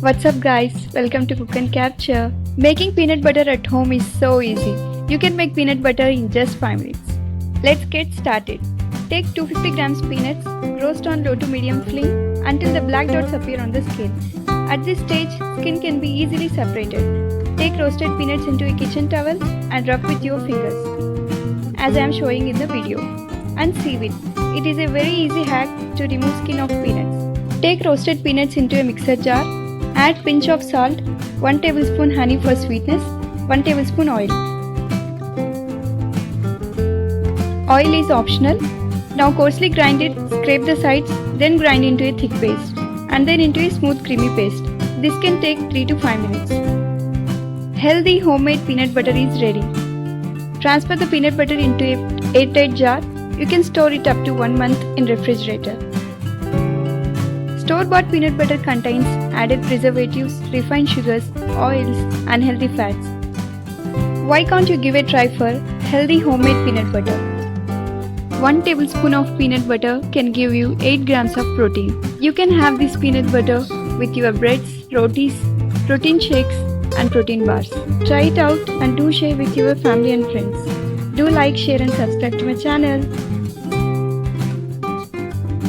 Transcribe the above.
What's up guys, welcome to Cook and Capture. Making peanut butter at home is so easy. You can make peanut butter in just 5 minutes. Let's get started. Take 250 grams peanuts, roast on low to medium flame until the black dots appear on the skin. At this stage, skin can be easily separated. Take roasted peanuts into a kitchen towel and rub with your fingers, as I am showing in the video, and sieve it. It is a very easy hack to remove skin of peanuts. Take roasted peanuts into a mixer jar. Add pinch of salt, 1 tablespoon honey for sweetness, 1 tablespoon oil. Oil is optional. Now coarsely grind it, scrape the sides, then grind into a thick paste, and then into a smooth creamy paste. This can take 3 to 5 minutes. Healthy homemade peanut butter is ready. Transfer the peanut butter into an airtight jar. You can store it up to 1 month in refrigerator. Store-bought peanut butter contains added preservatives, refined sugars, oils, and healthy fats. Why can't you give a try for healthy homemade peanut butter? 1 tablespoon of peanut butter can give you 8 grams of protein. You can have this peanut butter with your breads, rotis, protein shakes, and protein bars. Try it out and do share with your family and friends. Do like, share, and subscribe to my channel.